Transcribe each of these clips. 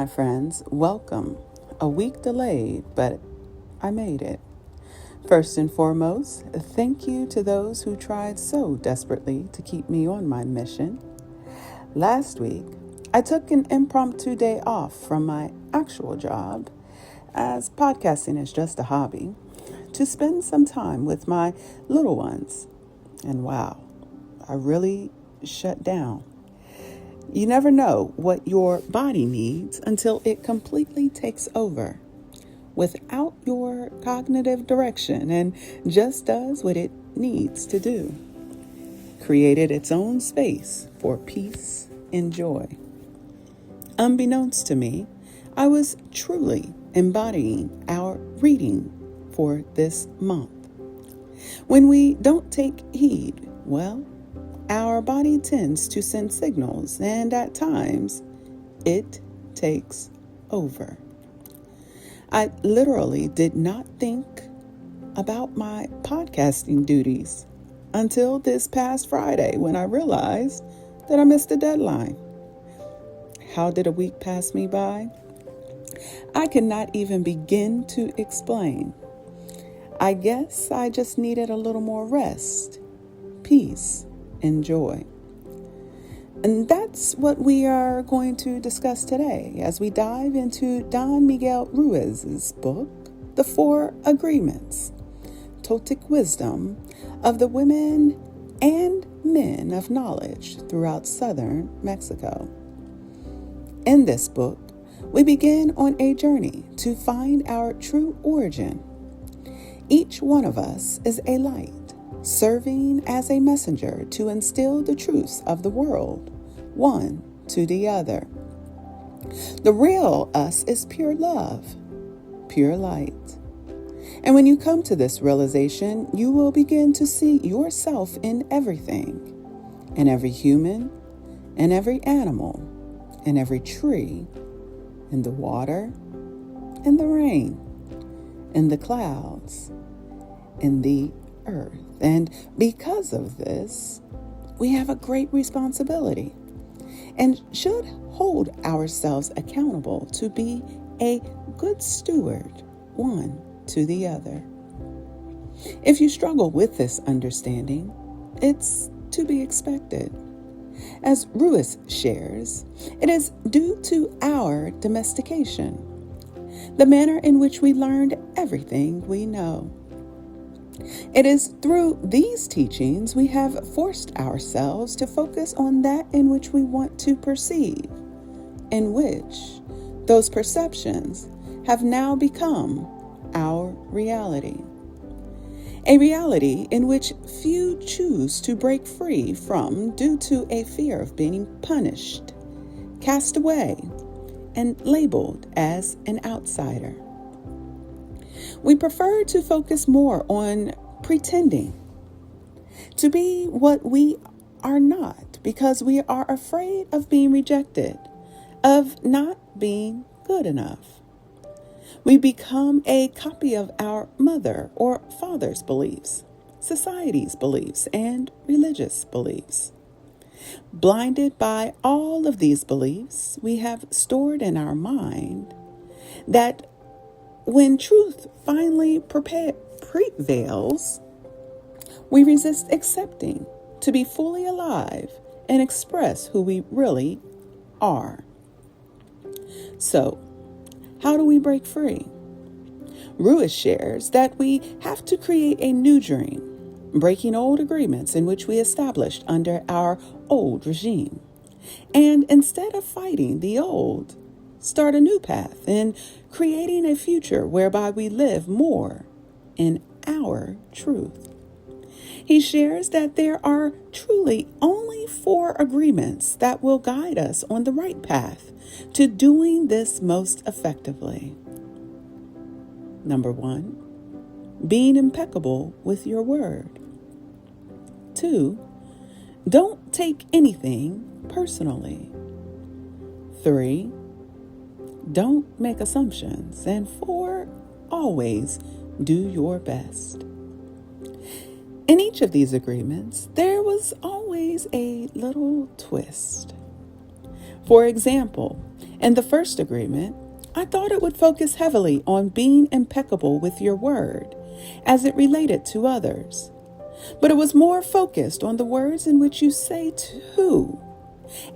my friends. Welcome. A week delayed, but I made it. First and foremost, thank you to those who tried so desperately to keep me on my mission. Last week, I took an impromptu day off from my actual job, as podcasting is just a hobby, to spend some time with my little ones. And wow, I really shut down. You never know what your body needs until it completely takes over without your cognitive direction and just does what it needs to do. Created its own space for peace and joy. Unbeknownst to me, I was truly embodying our reading for this month. When we don't take heed, well, our body tends to send signals, and at times, it takes over. I literally did not think about my podcasting duties until this past Friday when I realized that I missed the deadline. How did a week pass me by? I cannot even begin to explain. I guess I just needed a little more rest, peace, and joy. And that's what we are going to discuss today as we dive into Don Miguel Ruiz's book, The 4 Agreements, Totic Wisdom of the Women and Men of Knowledge throughout southern Mexico. In this book, we begin on a journey to find our true origin. Each one of us is a light, serving as a messenger to instill the truths of the world, one to the other. The real us is pure love, pure light. And when you come to this realization, you will begin to see yourself in everything, in every human, in every animal, in every tree, in the water, in the rain, in the clouds, in the earth. And because of this, we have a great responsibility and should hold ourselves accountable to be a good steward, one to the other. If you struggle with this understanding, it's to be expected. As Ruiz shares, it is due to our domestication, the manner in which we learned everything we know. It is through these teachings we have forced ourselves to focus on that in which we want to perceive, in which those perceptions have now become our reality. A reality in which few choose to break free from due to a fear of being punished, cast away, and labeled as an outsider. We prefer to focus more on pretending to be what we are not because we are afraid of being rejected, of not being good enough. We become a copy of our mother or father's beliefs, society's beliefs, and religious beliefs. Blinded by all of these beliefs we have stored in our mind, that when truth finally prevails, we resist accepting to be fully alive and express who we really are. So, how do we break free? Ruiz shares that we have to create a new dream, breaking old agreements in which we established under our old regime. And instead of fighting the old, start a new path in creating a future whereby we live more in our truth. He shares that there are truly only 4 agreements that will guide us on the right path to doing this most effectively. Number 1, being impeccable with your word. 2, don't take anything personally. 3, don't make assumptions. And 4, always do your best. In each of these agreements, there was always a little twist. For example, In the first agreement, I thought it would focus heavily on being impeccable with your word as it related to others. But it was more focused on the words in which you say to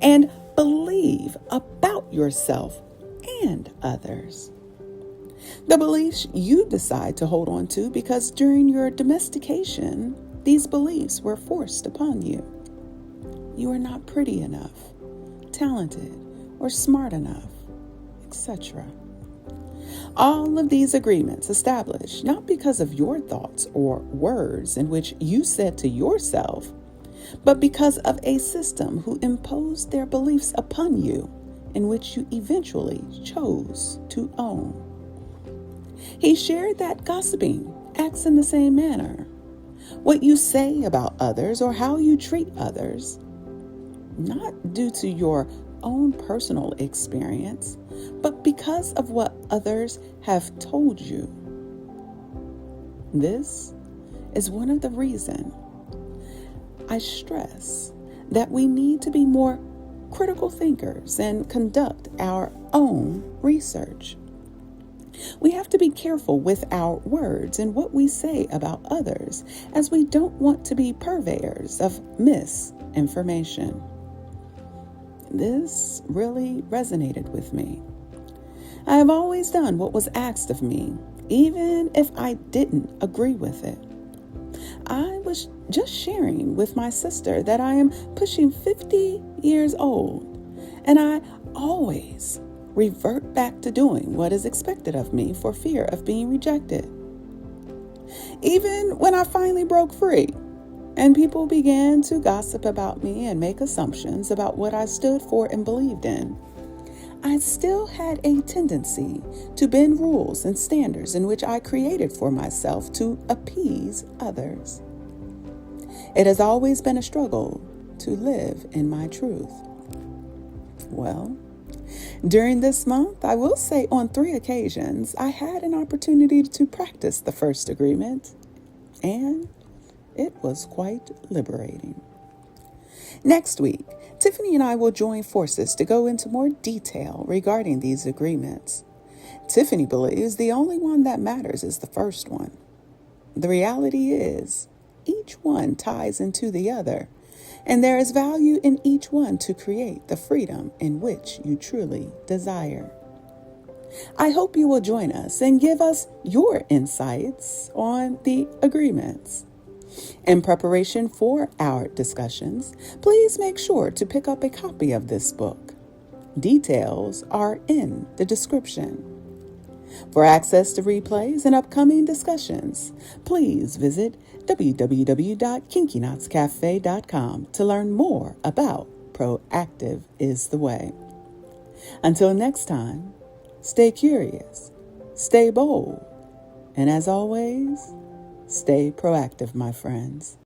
and believe about yourself and others. The beliefs you decide to hold on to because during your domestication, these beliefs were forced upon you. You are not pretty enough, talented, or smart enough, etc. All of these agreements established not because of your thoughts or words in which you said to yourself, but because of a system who imposed their beliefs upon you in which you eventually chose to own. He shared that gossiping acts in the same manner. What you say about others or how you treat others, not due to your own personal experience, but because of what others have told you. This is one of the reasons I stress that we need to be more critical thinkers and conduct our own research. We have to be careful with our words and what we say about others, as we don't want to be purveyors of misinformation. This really resonated with me. I have always done what was asked of me, even if I didn't agree with it. I was just sharing with my sister that I am pushing 50 years old, and I always revert back to doing what is expected of me for fear of being rejected. Even when I finally broke free and people began to gossip about me and make assumptions about what I stood for and believed in, I still had a tendency to bend rules and standards in which I created for myself to appease others. It has always been a struggle to live in my truth. Well, during this month, I will say on 3 occasions, I had an opportunity to practice the first agreement, and it was quite liberating. Next week, Tiffany and I will join forces to go into more detail regarding these agreements. Tiffany believes the only one that matters is the first one. The reality is, each one ties into the other, and there is value in each one to create the freedom in which you truly desire. I hope you will join us and give us your insights on the agreements. In preparation for our discussions, please make sure to pick up a copy of this book. Details are in the description. For access to replays and upcoming discussions, please visit www.kinkyknotscafe.com to learn more about Proactive is the Way. Until next time, stay curious, stay bold, and as always, stay proactive, my friends.